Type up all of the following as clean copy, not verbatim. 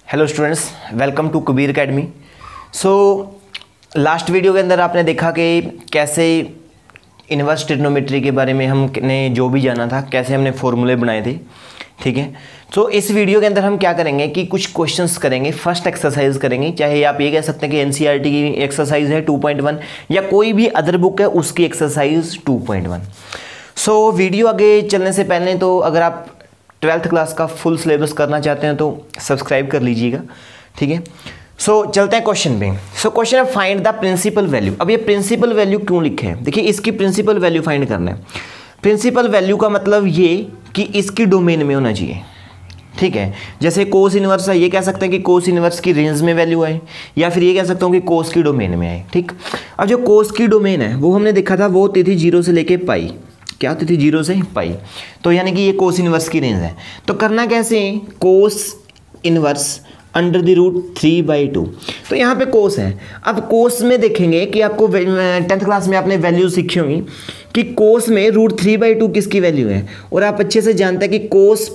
Hello students, welcome to Kabir academy. So last video के अंदर आपने देखा कि कैसे इन्वर्स ट्रिग्नोमेट्री के बारे में हमने जो भी जाना था, कैसे हमने फॉर्मूले बनाए थे। ठीक है, तो इस वीडियो के अंदर हम क्या करेंगे कि कुछ क्वेश्चंस करेंगे, फर्स्ट एक्सरसाइज करेंगे, चाहे आप ये कह सकते हैं कि एनसीईआरटी की एक्सरसाइज है 2.1 या कोई भी अदर बुक है उसकी एक्सरसाइज 2.1। सो वीडियो आगे चलने से पहले तो अगर आप 12th क्लास का फुल सिलेबस करना चाहते हैं तो सब्सक्राइब कर लीजिएगा। ठीक है, सो चलते हैं क्वेश्चन पे। सो क्वेश्चन है फाइंड द प्रिंसिपल वैल्यू। अब ये प्रिंसिपल वैल्यू क्यों लिखे हैं, देखिए इसकी प्रिंसिपल वैल्यू फाइंड करना है। प्रिंसिपल वैल्यू का मतलब ये कि इसकी डोमेन में होना चाहिए। ठीक है, जैसे कोस इनवर्स है, ये कह सकते हैं कि कोस इनवर्स की रेंज में वैल्यू आए, या फिर ये कह सकता हूँ कि कोस की डोमेन में आए। ठीक, अब जो कोस की डोमेन है वो हमने देखा था, वो होती थी 0 से लेके पाई। क्या होती थी? 0 से पाई। तो यानी कि ये कोस इनवर्स की रेंज है। तो करना कैसे? Cos inverse under the root 3/2। तो यहाँ पे कोस है। अब कोस में देखेंगे कि आपको 10th क्लास में आपने वैल्यू सीखी होंगी कि कोस में रूट 3/2 किसकी वैल्यू है, और आप अच्छे से जानते हैं कि cos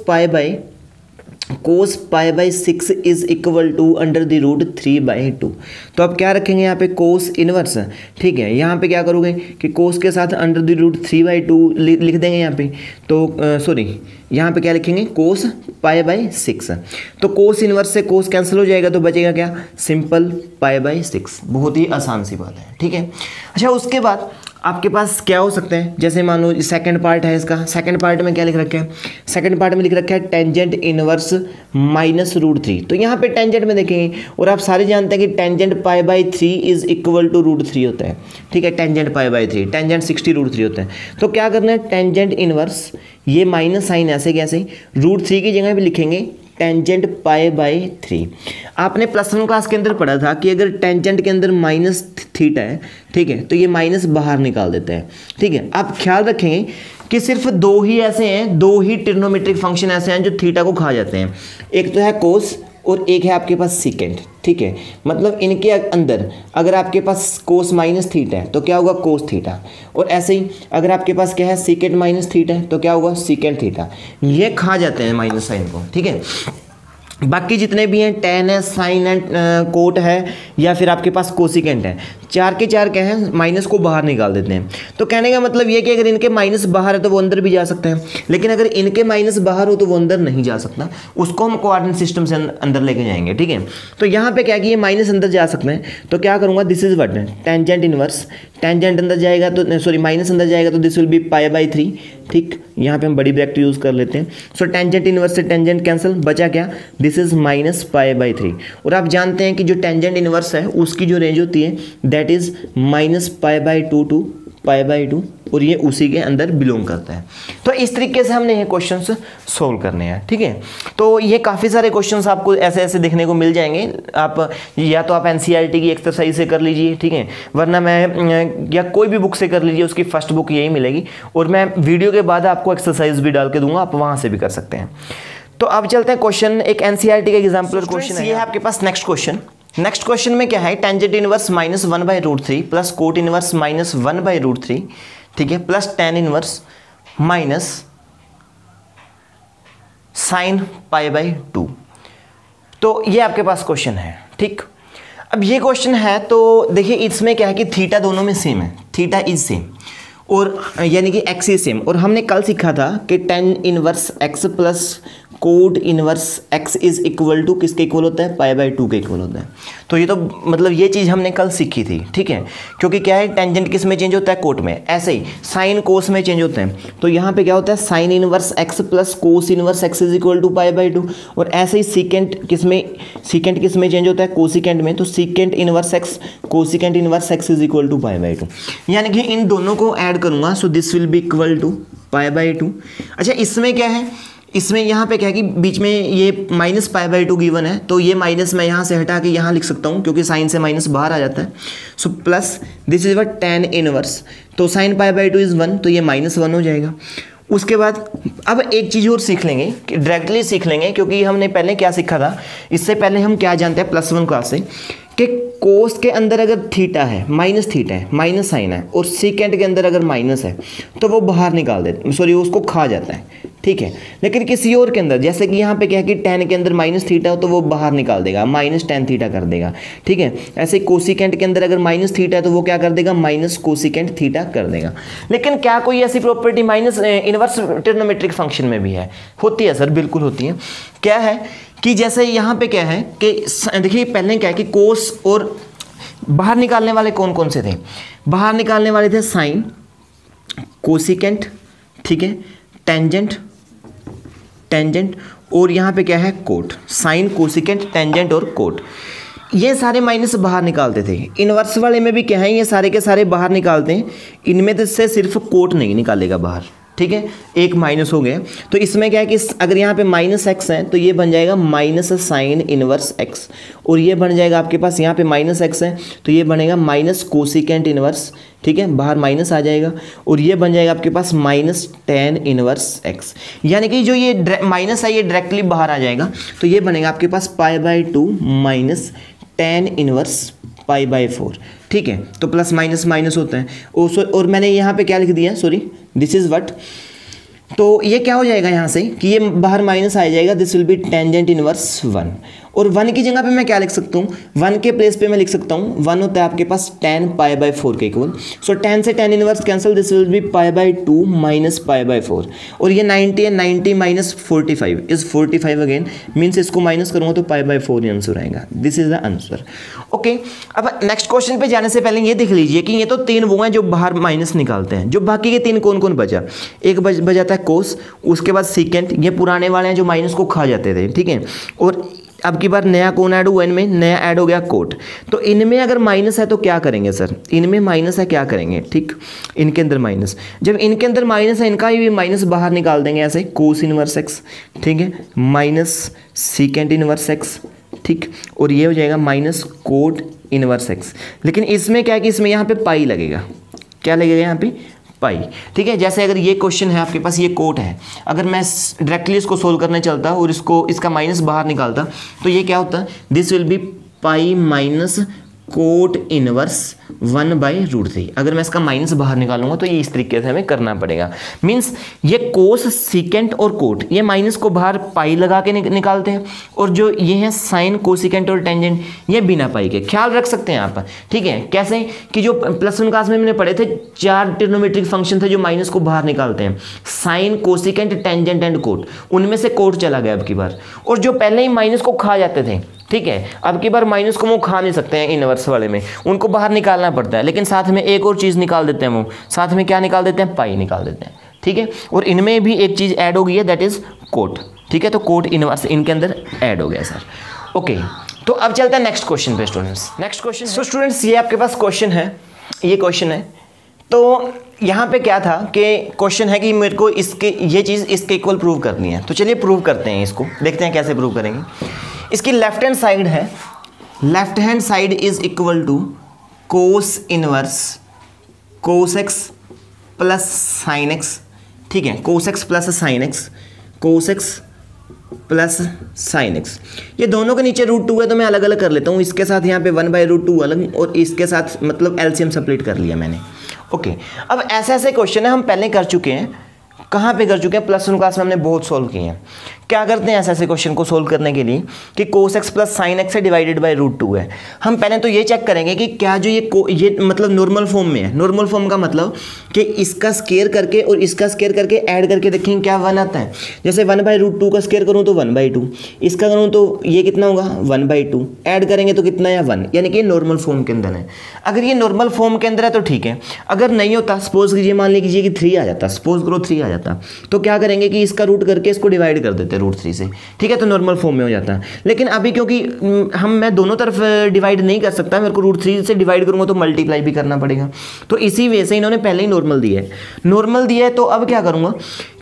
pi 6 is equal to under the root 3/2। तो आप क्या रखेंगे यहाँ पे? Cos inverse. ठीक है, यहाँ पे क्या करोगे कि कोस के साथ अंडर द रूट 3/2 लिख देंगे यहाँ पे। तो सॉरी, यहाँ पे क्या लिखेंगे? कोस पाई 6। तो कोस इनवर्स से कोस कैंसिल हो जाएगा, तो बचेगा क्या? सिंपल पाई 6। बहुत ही आसान सी बात है। ठीक है, अच्छा उसके बाद आपके पास क्या हो सकता है, जैसे मान लो सेकंड पार्ट है इसका। सेकंड पार्ट में क्या लिख रखा है? सेकंड पार्ट में लिख रखा है टेंजेंट इनवर्स माइनस रूट 3। तो यहाँ पे टेंजेंट में देखेंगे, और आप सारे जानते हैं कि tangent pi 3 is equal to root 3 होता है। ठीक है, टेंजेंट पाई 3, टेंजेंट 60 रूट 3 होता है। तो क्या करना है? टेंजेंट इनवर्स, ये माइनस साइन ऐसे कैसे, रूट 3 की जगह पे लिखेंगे टेंजेंट पाई 3। आपने +1 क्लास के अंदर पढ़ा था कि अगर टेंजेंट के अंदर माइनस थीटा है, ठीक है, तो ये माइनस बाहर निकाल देते हैं। ठीक है, आप ख्याल रखेंगे कि सिर्फ दो ही ऐसे हैं, दो ही ट्रिग्नोमेट्रिक फंक्शन ऐसे हैं जो थीटा को खा जाते हैं। एक तो है कोस और एक है आपके पास सीकेंट। ठीक है, मतलब इनके अंदर अगर आपके पास कोस माइनस थीटा है तो क्या होगा? Cos theta. और ऐसे ही अगर आपके पास क्या है? सीकेंट माइनस थीटा है तो क्या होगा? Secant theta. ये खा जाते हैं माइनस साइन को। ठीक है, बाकी जितने भी हैं, टेन है, साइन है, कोट है, या फिर आपके पास कोसिकेंट है, चार के चार क्या है? माइनस को बाहर निकाल देते हैं। तो कहने का मतलब ये कि अगर इनके माइनस बाहर है तो वो अंदर भी जा सकते हैं, लेकिन अगर इनके माइनस बाहर हो तो वो अंदर नहीं जा सकता। उसको हम कोऑर्डिनेट सिस्टम से अंदर लेके जाएंगे। ठीक है, तो यहाँ पे क्या कि ये माइनस अंदर जा सकते हैं, तो क्या करूँगा? This is what? Tangent inverse. Tangent अंदर जाएगा तो सॉरी माइनस अंदर जाएगा तो दिस विल बी पाई 3। ठीक, यहाँ पे हम बड़ी ब्रैकेट यूज़ कर लेते हैं। सो टेंजेंट इनवर्स से टेंजेंट कैंसिल, बचा क्या? This is minus pi 3। और आप जानते हैं कि जो टेंजेंट इनवर्स है उसकी जो रेंज होती है दैट इज माइनस पाई2 टू पाई2, और ये उसी के अंदर बिलोंग करता है। तो इस तरीके से हमने ये क्वेश्चंस सोल्व करने हैं। ठीक है, तो ये काफ़ी सारे क्वेश्चंस आपको ऐसे ऐसे देखने को मिल जाएंगे। आप या तो आप एनसीईआरटी की एक्सरसाइज से कर लीजिए, ठीक है, वरना मैं या कोई भी बुक से कर लीजिए, उसकी फर्स्ट बुक यही मिलेगी, और मैं वीडियो के बाद आपको एक्सरसाइज भी डाल के दूंगा, आप वहाँ से भी कर सकते हैं। तो अब चलते हैं क्वेश्चन, एक एनसीईआरटी का एग्जाम्पलर क्वेश्चन है आपके पास। नेक्स्ट क्वेश्चन में क्या है? Tangent inverse minus 1/√3 plus cot inverse minus 1/√3, ठीक है, plus tan inverse minus sine पाई/2। तो ये आपके पास क्वेश्चन है। ठीक, अब ये क्वेश्चन है तो देखिए इसमें क्या है कि थीटा दोनों में सेम है, थीटा इज सेम, और यानी कि एक्स इज सेम। और हमने कल सीखा था कि tan inverse X plus cot inverse X is equal to किसके इक्वल होता है? पाई/2 के इक्वल होता है। तो ये तो मतलब ये चीज़ हमने कल सीखी थी। ठीक है, क्योंकि क्या है, टेंजेंट किस में चेंज होता है? कोट में। ऐसे ही साइन कोस में चेंज होते हैं। तो यहाँ पे क्या होता है? Sine inverse X plus cos inverse X is equal to पाई/2। और ऐसे ही सीकेंट किस में चेंज होता है? कोसिकेंट में। तो secant inverse X cosecant inverse X is equal to पाई/2। यानी कि इन दोनों को ऐड करूँगा, so this will be equal to पाई/2। अच्छा, इसमें क्या है? इसमें यहाँ पे क्या है कि बीच में ये माइनस पाई/2 गिवन है, तो ये माइनस मैं यहाँ से हटा के यहाँ लिख सकता हूँ, क्योंकि साइन से माइनस बाहर आ जाता है। So plus this is what? Tan inverse, तो साइन पाई/2 इज 1, तो ये -1 हो जाएगा। उसके बाद अब एक चीज़ और सीख लेंगे, कि डायरेक्टली सीख लेंगे, क्योंकि हमने पहले क्या सीखा था, इससे पहले हम क्या जानते हैं +1 क्लास से, कि कोस के अंदर अगर थीटा है, माइनस थीटा है, माइनस साइन है, और सीकेंट के अंदर अगर माइनस है तो वो बाहर निकाल देते, सॉरी उसको खा जाता है। ठीक है। लेकिन किसी और के अंदर, जैसे कि यहाँ पे क्या है कि tan के अंदर माइनस थीटा हो तो वो बाहर निकाल देगा, माइनस tan थीटा कर देगा, ठीक है। ऐसे कोसिकेंट के अंदर अगर माइनस थीटा है तो वो क्या कर देगा, माइनस कोसिकेंट थीटा कर देगा। लेकिन क्या कोई ऐसी property minus inverse trigonometric function में भी है? होती है सर, बिल्कुल होती है। क्या है कि जैसे यहाँ पे क्या है कि देखिए पहले क्या है कि कोस, और बाहर निकालने वाले कौन कौन से थे? बाहर निकालने वाले थे साइन, कोसिकेंट, ठीक है, टेंजेंट, टेंजेंट, और यहाँ पे क्या है कोट। साइन, कोसिकेंट, टेंजेंट और कोट, ये सारे माइनस बाहर निकालते थे। इनवर्स वाले में भी क्या है, ये सारे के सारे बाहर निकालते हैं। इनमें से सिर्फ कोट नहीं निकालेगा बाहर, ठीक है, एक माइनस हो गया। तो इसमें क्या है कि अगर यहाँ पे माइनस एक्स है तो ये बन जाएगा माइनस साइन इनवर्स एक्स, और ये बन जाएगा आपके पास यहाँ पे माइनस एक्स है तो ये बनेगा माइनस कोसिकेंट इनवर्स, ठीक है, बाहर माइनस आ जाएगा, और ये बन जाएगा आपके पास माइनस टेन इनवर्स एक्स। यानी कि जो ये माइनस है ये डायरेक्टली बाहर आ जाएगा, तो ये बनेगा आपके पास π/2 माइनस टेन इनवर्स π/4, ठीक है। तो प्लस माइनस माइनस होता है, और मैंने यहाँ पे क्या लिख दिया, सॉरी, दिस इज व्हाट, तो ये क्या हो जाएगा यहाँ से कि ये बाहर माइनस आ जाएगा, this will B tangent inverse 1, और 1 की जगह पे मैं क्या लिख सकता हूँ, 1 के प्लेस पे मैं लिख सकता हूँ 1 होता है आपके पास tan π/4 के इक्वल। सो tan से tan inverse cancel, this will be π/2 minus π/4, और ये 90 है, 90 माइनस 45 इज 45 अगेन, मीन्स इसको माइनस करूँगा तो π/4 आंसर आएगा। This is the answer. Okay, अब नेक्स्ट क्वेश्चन पे जाने से पहले ये देख लीजिए कि ये तो 3 वो हैं जो बाहर माइनस निकालते हैं, जो बाकी के 3 कौन कौन बचा? एक बजाता है कोस, उसके बाद सीकेंट, ये पुराने वाले हैं जो माइनस को खा जाते थे, ठीक है, और अब की बार नया कौन ऐड हुआ, इनमें नया ऐड हो गया कोट। तो इनमें अगर माइनस है तो क्या करेंगे सर, इनमें माइनस है क्या करेंगे, ठीक, इनके अंदर माइनस, जब इनके अंदर माइनस है इनका भी माइनस बाहर निकाल देंगे ऐसे, कोस इनवर्स एक्स, ठीक है, माइनस सीकेंट इनवर्स एक्स, ठीक, और ये हो जाएगा माइनस कोट इनवर्स एक्स। लेकिन इसमें क्या है कि इसमें यहाँ पे पाई लगेगा, क्या लगेगा यहाँ पे, पाई, ठीक है। जैसे अगर ये क्वेश्चन है आपके पास, ये कोट है, अगर मैं डायरेक्टली इसको सोल्व करने चलता और इसका माइनस बाहर निकालता तो ये क्या होता, this will B pi minus cot inverse 1/√3। अगर मैं इसका माइनस बाहर निकालूंगा तो ये इस तरीके से हमें करना पड़ेगा। मीन्स ये कोस, सीकेंट और कोट, ये माइनस को बाहर पाई लगा के निकालते हैं, और जो ये हैं साइन, कोसिकेंट और टेंजेंट, ये बिना पाई के। ख्याल रख सकते हैं आप, ठीक है, कैसे कि जो +1 क्लास में मैंने पढ़े थे 4 ट्रिग्नोमेट्रिक फंक्शन थे जो माइनस को बाहर निकालते हैं, sine, cosecant, tangent and cot, उनमें से कोट चला गया अब की बार, और जो पहले ही माइनस को खा जाते थे, ठीक है, अब की बार माइनस को वो खा नहीं सकते हैं इनवर्स वाले में, उनको बाहर निकालना पड़ता है। लेकिन साथ में एक और चीज़ निकाल देते हैं, वो साथ में क्या निकाल देते हैं, पाई निकाल देते हैं, ठीक है। और इनमें भी एक चीज़ ऐड हो गई है, दैट इज कोट, ठीक है। तो कोट इनवर्स इनके अंदर ऐड हो गया सर। ओके, तो अब चलते हैं नेक्स्ट क्वेश्चन पे students. Next question, so students ये आपके पास क्वेश्चन है, ये क्वेश्चन है। तो यहाँ पे क्या था कि क्वेश्चन है कि मेरे को ये चीज़ इसके इक्वल प्रूव करनी है, तो चलिए प्रूव करते हैं इसको, देखते हैं कैसे प्रूव करेंगे। इसकी लेफ्ट हैंड साइड है, left hand side is equal to cos inverse cos X plus sine X, ठीक है, cos X plus sine X, cos X plus sine X. ये दोनों के नीचे √2 है तो मैं अलग अलग कर लेता हूँ, इसके साथ यहाँ पे 1/√2 अलग, और इसके साथ मतलब एलसीएम सेपरेट कर लिया मैंने। ओके, अब ऐसे ऐसे क्वेश्चन है हम पहले कर चुके हैं, कहाँ पे कर चुके हैं, +1 क्लास में हमने बहुत सॉल्व किए हैं। क्या करते हैं ऐसे ऐसे क्वेश्चन को सोल्व करने के लिए कि कोस एक्स प्लस साइन एक्स है डिवाइडेड बाय √2 है। हम पहले तो ये चेक करेंगे कि क्या जो ये मतलब नॉर्मल फॉर्म में है। नॉर्मल फॉर्म का मतलब कि इसका स्केयर करके और इसका स्केयर करके ऐड करके देखेंगे क्या 1 आता है। जैसे 1/√2 का स्केयर करूँ तो 1/2, इसका करूँ तो ये कितना होगा 1/2, ऐड करेंगे तो कितना है 1, यानी कि नॉर्मल फॉर्म के अंदर है। अगर ये नॉर्मल फॉर्म के अंदर है तो ठीक है, अगर नहीं होता सपोज कीजिए, मान लीजिए कि 3 आ जाता, सपोज करो 3 आ जाता, तो क्या करेंगे कि इसका रूट करके इसको डिवाइड कर देते √3 से, ठीक है, तो नॉर्मल फॉर्म में हो जाता है। लेकिन अभी क्योंकि मैं दोनों तरफ डिवाइड नहीं कर सकता, मेरे को √3 से डिवाइड करूंगा तो मल्टीप्लाई भी करना पड़ेगा, तो इसी वजह से इन्होंने पहले ही नॉर्मल दिया है। नॉर्मल दिया है तो अब क्या करूंगा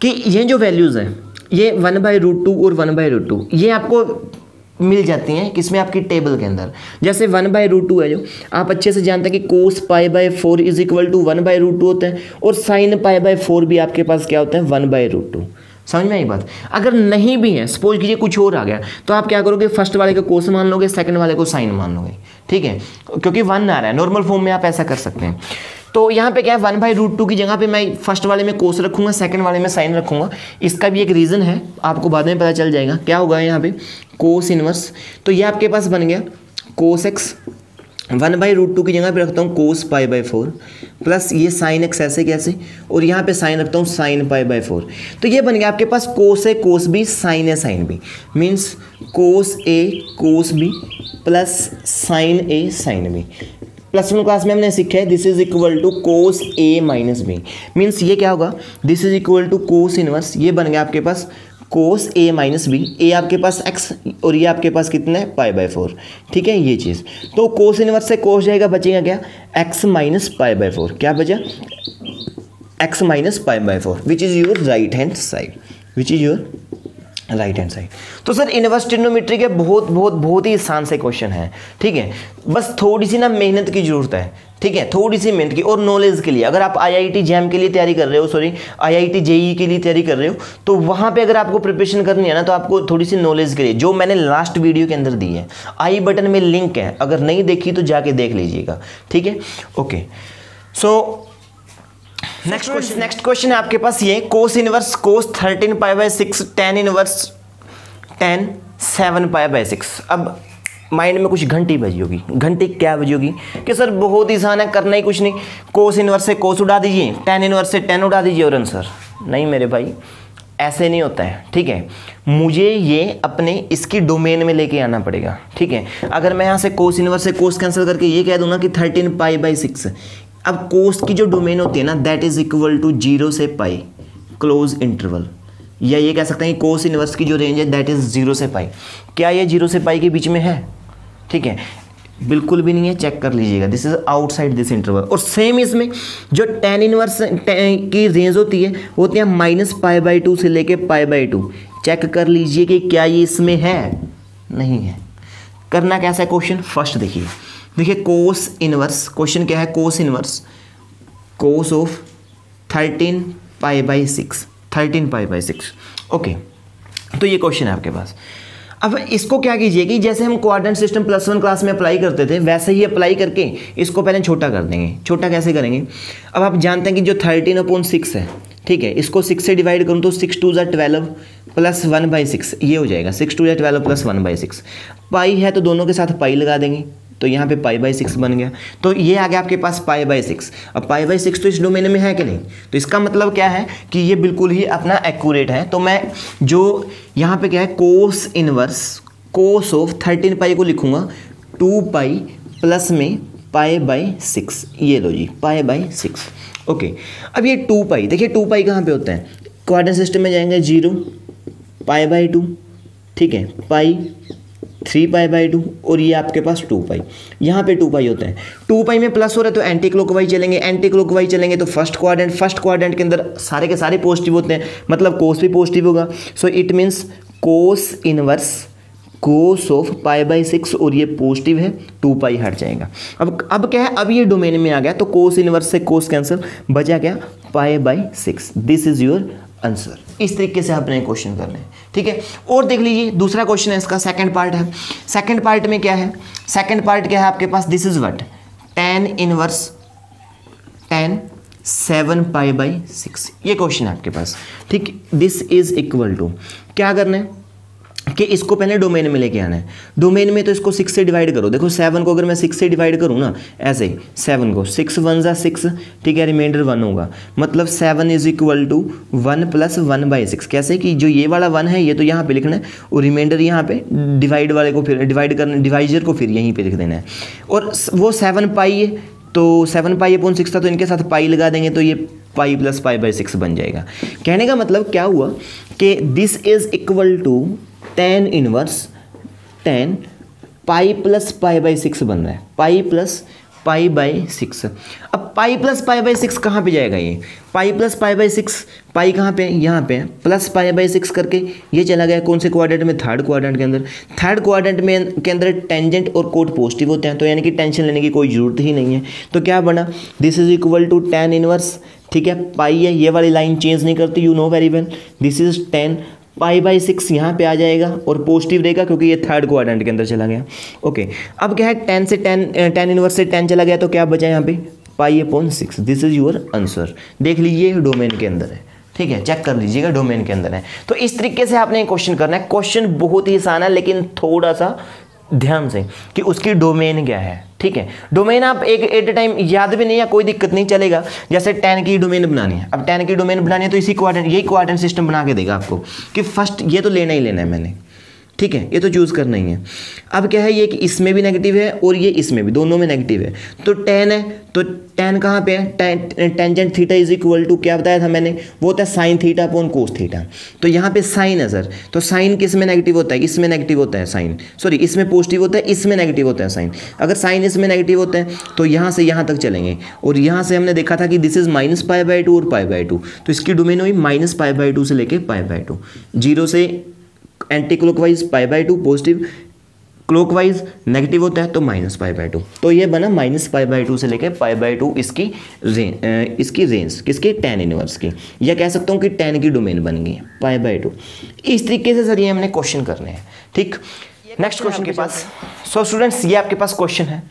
कि ये जो वैल्यूज़ है ये 1/√2 और 1/√2 ये आपको मिल जाती हैं किसमें, आपकी टेबल के अंदर। जैसे 1/√2 है जो आप अच्छे से जानते हैं कि cos π/4 इज इक्वल टू 1/√2 होता है, और sin π/4 भी आपके पास क्या होता है 1/√2। समझ में आई बात। अगर नहीं भी है, सपोज कीजिए कुछ और आ गया, तो आप क्या करोगे, फर्स्ट वाले को कोस मान लोगे, सेकंड वाले को साइन मान लोगे, ठीक है, क्योंकि 1 आ रहा है। नॉर्मल फॉर्म में आप ऐसा कर सकते हैं। तो यहाँ पे क्या है 1/√2 की जगह पे मैं फर्स्ट वाले में कोस रखूंगा, सेकंड वाले में साइन रखूंगा। इसका भी एक रीज़न है, आपको बाद में पता चल जाएगा क्या होगा यहाँ पे कोस इनवर्स। तो ये आपके पास बन गया कोस एक्स, 1/√2 की जगह पे रखता हूँ कोस π/4 प्लस ये साइन एक्स ऐसे कैसे, और यहाँ पे साइन रखता हूँ साइन π/4। तो ये बन गया आपके पास cos A cos B sine A sine B, means cos A cos B plus sine A sine B. Plus one class में हमने सीखा है this is equal to cos A minus B, means ये क्या होगा this is equal to cos inverse, ये बन गया आपके पास कोस ए माइनस बी, ए आपके पास एक्स और ये आपके पास कितना है π/4, ठीक है ये चीज़। तो कोस इनवर्स से कोस जाएगा, बचेगा क्या x माइनस π/4, क्या बचा x minus π/4 which is your right hand side, which is your right hand side. तो सर इनवर्स ट्रिग्नोमेट्री के बहुत ही आसान से क्वेश्चन है, ठीक है। बस थोड़ी सी ना मेहनत की जरूरत है, ठीक है, थोड़ी सी मेहनत की और नॉलेज के लिए। अगर आप IIT जैम के लिए तैयारी कर रहे हो, सॉरी IIT JEE के लिए तैयारी कर रहे हो, तो वहाँ पे अगर आपको प्रिपरेशन करनी है ना, तो आपको थोड़ी सी नॉलेज के लिए जो मैंने लास्ट वीडियो के अंदर दी है, आई बटन में लिंक है, अगर नहीं देखी तो जाके देख लीजिएगा, ठीक है। ओके, सो नेक्स्ट क्वेश्चन है आपके पास ये cos inverse cos 13π/6 tan inverse tan 7π/6। अब माइंड में कुछ घंटी बजी होगी, घंटी क्या बजी होगी कि सर बहुत ही आसान है, करना ही कुछ नहीं, कोस इनवर्स से कोस उड़ा दीजिए, tan इनवर्स से tan उड़ा दीजिए और आंसर। नहीं मेरे भाई ऐसे नहीं होता है, ठीक है, मुझे ये अपने इसकी डोमेन में लेके आना पड़ेगा, ठीक है। अगर मैं यहाँ से कोस इनवर्स से कोस कैंसिल करके ये कह दूँ ना कि 13π/6, अब कोस की जो डोमेन होती है ना दैट इज इक्वल टू 0 से पाई क्लोज इंटरवल, या ये कह सकते हैं कि कोस इनवर्स की जो रेंज है दैट इज 0 से पाई। क्या ये 0 से पाई के बीच में है? ठीक है, बिल्कुल भी नहीं है, चेक कर लीजिएगा, this is outside this interval. और सेम इसमें जो tan इनवर्स की रेंज होती है वो होती है -π/2 से लेके π/2। चेक कर लीजिए कि क्या ये इसमें है, नहीं है। करना कैसा है क्वेश्चन, फर्स्ट देखिए कोस इनवर्स, क्वेश्चन क्या है cos inverse cos of 13π/6 okay. तो ये क्वेश्चन है आपके पास। अब इसको क्या कीजिए कि जैसे हम कोऑर्डिनेट सिस्टम +1 क्लास में अप्लाई करते थे वैसे ही अप्लाई करके इसको पहले छोटा कर देंगे। छोटा कैसे करेंगे, अब आप जानते हैं कि जो 13/6 है, ठीक है, इसको 6 से डिवाइड करूँ तो 6 2 12 प्लस 1/6 ये हो जाएगा, 6 2 12 प्लस 1/6। पाई है तो दोनों के साथ पाई लगा देंगे, तो यहाँ पे π/6 बन गया। तो ये आ गया आपके पास π/6। अब π/6 तो इस डोमेन में है कि नहीं, तो इसका मतलब क्या है कि ये बिल्कुल ही अपना एक्यूरेट है। तो मैं जो यहाँ पे क्या है कोस इनवर्स कोस ऑफ 13π को लिखूँगा 2π प्लस में π/6, ये लो जी π/6 ओके। अब ये 2π देखिए 2π कहाँ पे होता है, कोऑर्डिनेट सिस्टम में जाएंगे 0 π/2, ठीक है, पाई 3π/2 और ये आपके पास 2π, यहाँ पे 2π होता है। 2π में प्लस हो रहा है तो एंटी क्लॉकवाइज चलेंगे, एंटी क्लॉकवाइज चलेंगे तो फर्स्ट क्वाड्रेंट के अंदर सारे के सारे पॉजिटिव होते हैं, मतलब कोस भी पॉजिटिव होगा। So it means cos inverse cos of π/6 और ये पॉजिटिव है 2π हट जाएगा। अब क्या है, अब ये डोमेन में आ गया तो कोस इनवर्स से कोस कैंसिल, बचा क्या π/6। This is your answer. इस तरीके से आपने क्वेश्चन करने हैं, ठीक है। और देख लीजिए दूसरा क्वेश्चन है, इसका सेकंड पार्ट है। सेकंड पार्ट में क्या है, सेकंड पार्ट क्या है आपके पास, this is what tan inverse tan 7π/6 ये क्वेश्चन है आपके पास, ठीक। दिस इज इक्वल टू क्या करना है कि इसको पहले डोमेन में लेके आना है। डोमेन में तो इसको 6 से डिवाइड करो, देखो 7 को अगर मैं 6 से डिवाइड करूँ ना ऐसे ही 7 को 6 1 = 6, ठीक है, रिमाइंडर 1 होगा, मतलब 7 इज इक्वल टू 1 प्लस 1/6। कैसे कि जो ये वाला 1 है ये तो यहाँ पे लिखना है और रिमाइंडर यहाँ पे डिवाइड वाले को फिर डिवाइजर को फिर यहीं पे लिख देना है। और वो 7π है तो 7π/6 था तो इनके साथ पाई लगा देंगे तो ये पाई प्लस π/6 बन जाएगा। कहने का मतलब क्या हुआ कि this is equal to tan inverse tan pi plus π/6 बन रहा है, पाई प्लस π/6। अब पाई प्लस π/6 कहाँ पे जाएगा, ये पाई प्लस π/6 पाई कहाँ पे है, यहाँ पे है, प्लस π/6 करके ये चला गया कौन से क्वाड्रेंट में, थर्ड क्वाड्रेंट के अंदर। थर्ड क्वाड्रेंट में के अंदर टेंजेंट और कोट पॉजिटिव होते हैं, तो यानी कि टेंशन लेने की कोई ज़रूरत ही नहीं है। तो क्या बना, this is equal to tan inverse, ठीक है, पाई है, ये वाली लाइन चेंज नहीं करती, you know very well, this is tan π/6 यहाँ पे आ जाएगा और पॉजिटिव रहेगा क्योंकि ये थर्ड क्वाड्रेंट के अंदर चला गया। ओके, अब क्या है tan इनवर्स से tan चला गया तो क्या बचा यहाँ पे π/6। This is your answer. देख लीजिए डोमेन के अंदर है, ठीक है, चेक कर लीजिएगा डोमेन के अंदर है। तो इस तरीके से आपने क्वेश्चन करना है। क्वेश्चन बहुत ही आसान है, लेकिन थोड़ा सा ध्यान से कि उसकी डोमेन क्या है, ठीक है। डोमेन आप एक एट ए टाइम याद भी नहीं है, कोई दिक्कत नहीं, चलेगा। जैसे 10 की डोमेन बनानी है, अब 10 की डोमेन बनानी है तो इसी क्वाड्रेंट, यही क्वाड्रेंट सिस्टम बना के देगा आपको कि फर्स्ट ये तो लेना ही लेना है मैंने, ठीक है, ये तो चूज़ करना ही है। अब क्या है, ये कि इसमें भी नेगेटिव है और ये इसमें भी, दोनों में नेगेटिव है। तो 10 है, तो 10 कहाँ पे है, tangent theta is equal to क्या बताया था मैंने, वो होता है sine theta upon cos theta. तो यहाँ पे साइन है सर, तो साइन किस में नेगेटिव होता है, इसमें नेगेटिव होता है साइन, सॉरी इसमें पॉजिटिव होता है, इसमें नेगेटिव होता है साइन। अगर साइन इसमें नेगेटिव होता है तो यहाँ से यहाँ तक चलेंगे, और यहाँ से हमने देखा था कि दिस इज -π/2 और π/2, तो इसकी डोमेन हुई -π/2 से लेके π/2, 0 से anti clockwise π/2 positive, clockwise negative होता है तो -π/2। तो ये बना -π/2 से लेकर π/2 इसकी रेंज किसकी, tan इनवर्स की, या कह सकता हूँ कि tan की डोमेन बन गई π/2। इस तरीके से सर ये हमने क्वेश्चन करने हैं, ठीक। नेक्स्ट क्वेश्चन के पास, सो स्टूडेंट्स ये आपके पास क्वेश्चन है।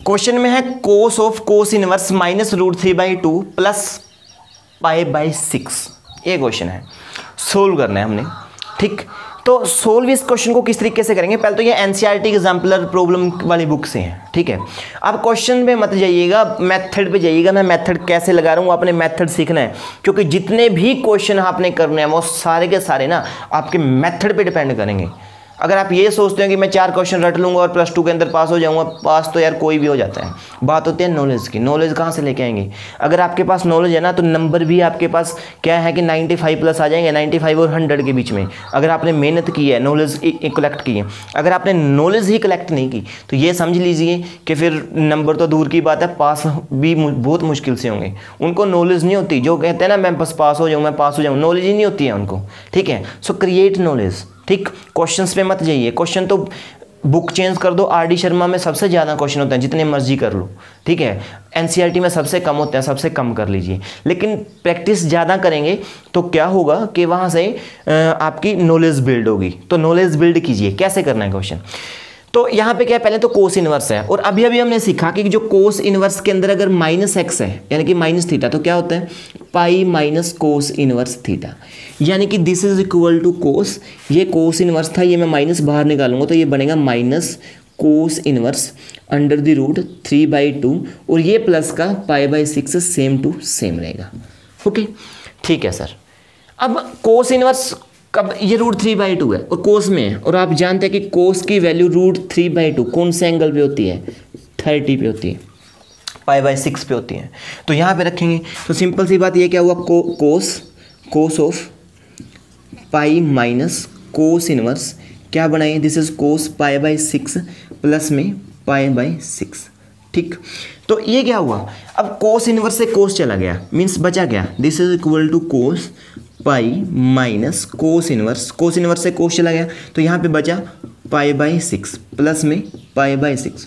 क्वेश्चन में है cos of cos inverse -√3/2 plus π/6, ये क्वेश्चन है, सोल्व करना है हमने, ठीक। तो सोल्व इस क्वेश्चन को किस तरीके से करेंगे, पहले तो ये एनसीईआरटी एग्जाम्पलर प्रॉब्लम वाली बुक से है, ठीक है। अब क्वेश्चन पे मत जाइएगा, मेथड पे जाइएगा। मैं मेथड कैसे लगा रहा हूँ, आपने मेथड सीखना है, क्योंकि जितने भी क्वेश्चन आपने करने हैं वो सारे के सारे ना आपके मेथड पे डिपेंड करेंगे। अगर आप ये सोचते हैं कि मैं 4 क्वेश्चन रट लूँगा और +2 के अंदर पास हो जाऊँगा, पास तो यार कोई भी हो जाता है। बात होती है नॉलेज की, नॉलेज कहाँ से लेके आएंगे। अगर आपके पास नॉलेज है ना तो नंबर भी आपके पास क्या है कि 95+ आ जाएंगे, 95 और 100 के बीच में। अगर आपने मेहनत की है, नॉलेज कलेक्ट की है। अगर आपने नॉलेज ही कलेक्ट नहीं की तो ये समझ लीजिए कि फिर नंबर तो दूर की बात है, पास भी बहुत मुश्किल से होंगे। उनको नॉलेज नहीं होती, जो कहते हैं ना मैं बस पास हो जाऊँ, मैं पास हो जाऊँ, नॉलेज ही नहीं होती है उनको, ठीक है। सो क्रिएट नॉलेज, ठीक। क्वेश्चंस पे मत जाइए, क्वेश्चन तो बुक चेंज कर दो। आर.डी. शर्मा में सबसे ज़्यादा क्वेश्चन होते हैं, जितने मर्जी कर लो, ठीक है। एनसीईआरटी में सबसे कम होते हैं, सबसे कम कर लीजिए। लेकिन प्रैक्टिस ज़्यादा करेंगे तो क्या होगा कि वहाँ से आपकी नॉलेज बिल्ड होगी। तो नॉलेज बिल्ड कीजिए, कैसे करना है क्वेश्चन। तो यहाँ पे क्या है, पहले तो कोस इनवर्स है, और अभी अभी हमने सीखा कि जो कोस इनवर्स के अंदर अगर -x है यानी कि -θ, तो क्या होता है π - कोस इनवर्स थीटा, यानी कि दिस इज इक्वल टू कोस, ये कोस इनवर्स था, ये मैं माइनस बाहर निकालूंगा तो ये बनेगा कोस इनवर्स √3/2, और ये प्लस का π/6 सेम टू सेम रहेगा, ओके, ठीक है सर। अब कोस इनवर्स कब, ये √3/2 है और कोस में है, और आप जानते हैं कि कोस की वैल्यू √3/2 कौन से एंगल पे होती है, 30 पे होती है, π/6 पे होती है। तो यहाँ पे रखेंगे तो सिंपल सी बात ये क्या हुआ, कोस ऑफ π - कोस इनवर्स क्या बनाइए, दिस इज कोस π/6 प्लस में π/6, ठीक। तो ये क्या हुआ, अब कोस इनवर्स से कोस चला गया, मीन्स बचा क्या, this is equal to cos π - cos inverse से कोस चला गया, तो यहाँ पे बचा π/6 प्लस में π/6,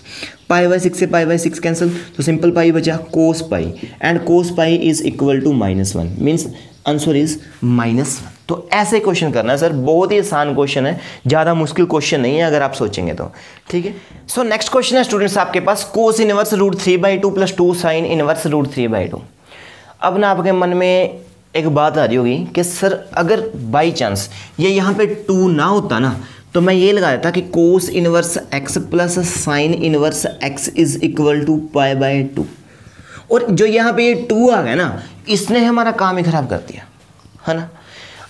π/6 से π/6 कैंसिल, तो सिंपल पाई बचा cos π, and cos π is equal to -1, means answer is -1। तो ऐसे क्वेश्चन करना है सर, बहुत ही आसान क्वेश्चन है, ज़्यादा मुश्किल क्वेश्चन नहीं है अगर आप सोचेंगे तो, ठीक है। सो नेक्स्ट क्वेश्चन है स्टूडेंट्स आपके पास, cos inverse √3/2 plus 2 sine inverse √3/2। अब ना आपके मन में एक बात आ रही होगी कि सर अगर बाई चांस ये यहाँ पे 2 ना होता ना, तो मैं ये लगा देता कि cos inverse x plus sine inverse x is equal to π/2, और जो यहाँ पे ये 2 आ गया ना, इसने हमारा काम ही खराब कर दिया, है ना।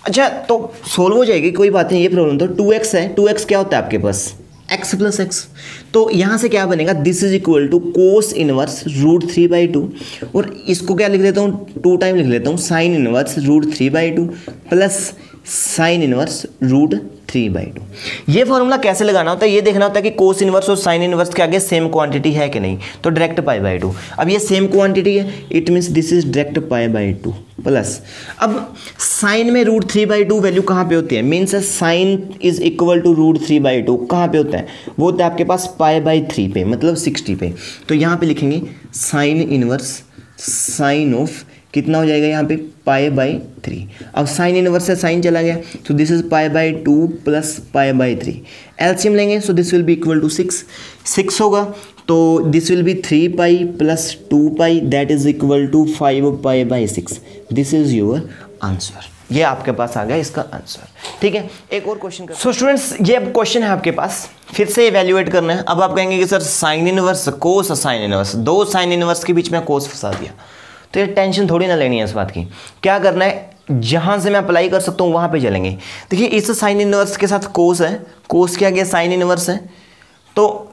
अच्छा तो सोल्व हो जाएगी, कोई बात नहीं, ये प्रॉब्लम तो 2x है, 2x क्या होता है आपके पास, x प्लस x, तो यहाँ से क्या बनेगा, this is equal to cos inverse √3/2, और इसको क्या लिख देता हूँ, 2 टाइम लिख लेता हूँ, sign inverse √3/2 plus sine inverse √3/2। ये फॉर्मूला कैसे लगाना होता है, ये देखना होता है कि कोस इनवर्स और साइन इनवर्स के आगे सेम क्वांटिटी है कि नहीं, तो डायरेक्ट π/2। अब ये सेम क्वांटिटी है, it means this is direct π/2 plus, अब साइन में √3/2 वैल्यू कहाँ पे होती है, means sine is equal to √3/2 कहाँ पे होता है, वो होता है आपके पास π/3 पे, मतलब 60 पे। तो यहाँ पे लिखेंगे साइन इनवर्स साइन ऑफ कितना हो जाएगा यहाँ पे π/3। अब साइन इनवर्स से साइन चला गया, तो दिस इज π/2 प्लस π/3, एलसीएम लेंगे so this will be equal to 6 होगा, तो this will be 3 pi plus 2 pi that is equal to 5 pi by 6। This is your answer, ये आपके पास आ गया इसका आंसर। ठीक है, एक और क्वेश्चन कर। सो स्टूडेंट्स, ये अब क्वेश्चन है आपके पास, फिर से इवैल्यूएट करना है। अब आप कहेंगे कि सर साइन इनवर्स कोस साइन इनवर्स, दो साइन इनवर्स के बीच में कोस फंसा दिया, तो ये टेंशन थोड़ी ना लेनी है इस बात की। क्या करना है, जहां से मैं अप्लाई कर सकता हूं वहां पे चलेंगे। देखिए इस साइन इनवर्स के साथ कोस है, कोस क्या गया साइन इनवर्स है, तो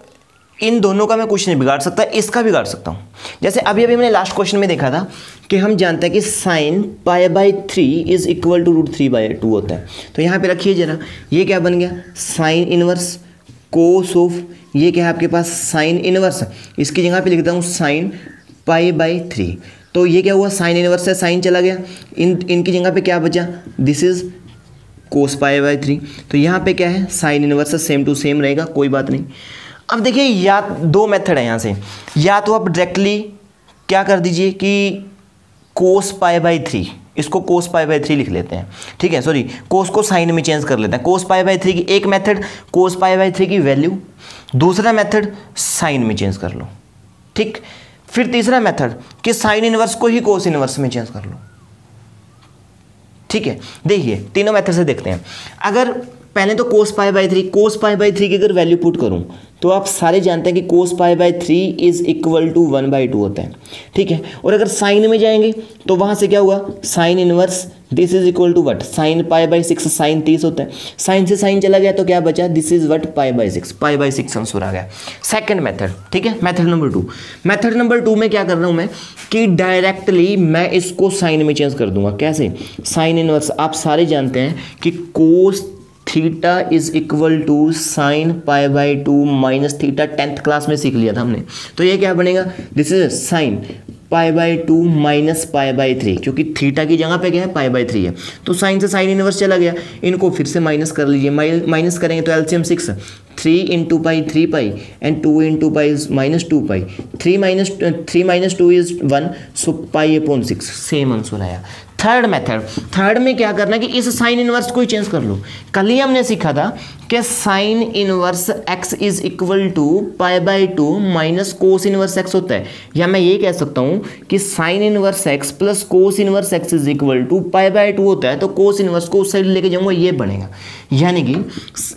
इन दोनों का मैं कुछ नहीं बिगाड़ सकता, इसका बिगाड़ सकता हूँ। जैसे अभी हमने लास्ट क्वेश्चन में देखा था कि हम जानते हैं कि sine pi by 3 is equal to √3/2 होता है। तो यहाँ पे रखिए जरा, ये क्या बन गया साइन इनवर्स कोस ऑफ, ये क्या है आपके पास साइन इनवर्स, इसकी जगह पे लिखता हूँ साइन पाई बाई 3। तो ये क्या हुआ साइन इनवर्स है, साइन चला गया, इनकी जगह पे क्या बचा, this is cos pi by 3। तो यहाँ पे क्या है साइन इनवर्स है, सेम टू सेम रहेगा, कोई बात नहीं। अब देखिए या दो मेथड है यहाँ से, या तो आप डायरेक्टली क्या कर दीजिए कि कोस पाई बाई 3, इसको कोस पाई बाई 3 लिख लेते हैं। ठीक है, सॉरी कोस को साइन में चेंज कर लेते हैं। कोस पाई बाई 3 की एक मेथड कोस पाई बाई 3 की वैल्यू, दूसरा मेथड साइन में चेंज कर लो। ठीक, फिर तीसरा मेथड कि साइन इनवर्स को ही कोस इनवर्स में चेंज कर लो। ठीक है, देखिए तीनों मेथड से देखते हैं। अगर पहले तो कोस pi by 3, cos pi by 3 की अगर वैल्यू पुट करूं तो आप सारे जानते हैं कि cos pi by 3 is equal to 1/2 होता है। ठीक है, और अगर साइन में जाएंगे तो वहां से क्या हुआ sine inverse, this is equal to what sine pi by 6, sine 30 होता है। साइन से साइन चला गया तो क्या बचा, this is what pi by 6, pi by 6 answer आ गया। सेकंड मेथड, ठीक है, मेथड नंबर 2। मेथड नंबर 2 में क्या कर रहा हूं मैं कि डायरेक्टली मैं इसको साइन में चेंज कर दूंगा। कैसे, साइन इनवर्स आप सारे जानते हैं कि cos theta is equal to sine pi by 2 minus theta, 10th class में सीख लिया था हमने। तो ये क्या बनेगा, this is sine pi by 2 minus pi by 3, क्योंकि थीटा की जगह पे क्या है पाई बाई 3 है। तो साइन से साइन इनवर्स चला गया, इनको फिर से माइनस कर लीजिए, माइनस करेंगे तो LCM 6, 3 into pi 3 pi and 2 into pi is minus 2 pi, 3 minus 2 is 1, so pi upon 6, same answer आया। थर्ड मेथड, थर्ड में क्या करना है कि इस साइन इनवर्स को ही चेंज कर लो। कल ही हमने सीखा था कि sine inverse x is equal to pi by 2 minus cos inverse x होता है, या मैं ये कह सकता हूं कि sine inverse x plus cos inverse x is equal to pi by 2 होता है। तो कोस इनवर्स को उस साइड लेके जाऊंगा, ये बनेगा, यानी कि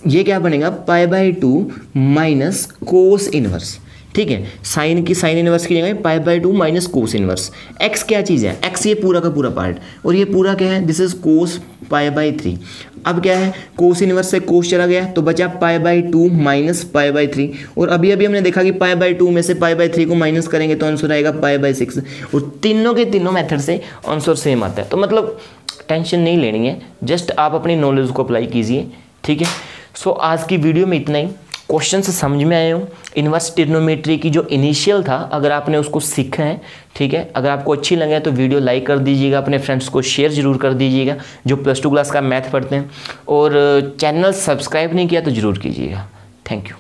ये क्या बनेगा पाई बाई 2 माइनस कोस इनवर्स। ठीक है, साइन इनवर्स की जगह पाई by 2 minus cos inverse. X क्या चीज़ है, एक्स ये पूरा का पूरा पार्ट, और ये पूरा क्या है, this is cos pi by 3। अब क्या है, कोस इनवर्स से कोस चला गया तो बचा पाई बाई 2 माइनस पाई बाई 3, और अभी हमने देखा कि पाई बाई 2 में से पाई बाई 3 को माइनस करेंगे तो आंसर आएगा पाई बाई 6, और तीनों के तीनों मेथड से आंसर सेम आता है। तो मतलब टेंशन नहीं लेनी है, जस्ट आप अपनी नॉलेज को अप्लाई कीजिए। ठीक है, सो आज की वीडियो में इतना ही। क्वेश्चन से समझ में आए हो, इन्वर्स ट्रिग्नोमेट्री की जो इनिशियल था अगर आपने उसको सीखा है, ठीक है, अगर आपको अच्छी लगे तो वीडियो लाइक कर दीजिएगा, अपने फ्रेंड्स को शेयर जरूर कर दीजिएगा जो +2 क्लास का मैथ पढ़ते हैं, और चैनल सब्सक्राइब नहीं किया तो ज़रूर कीजिएगा। Thank you.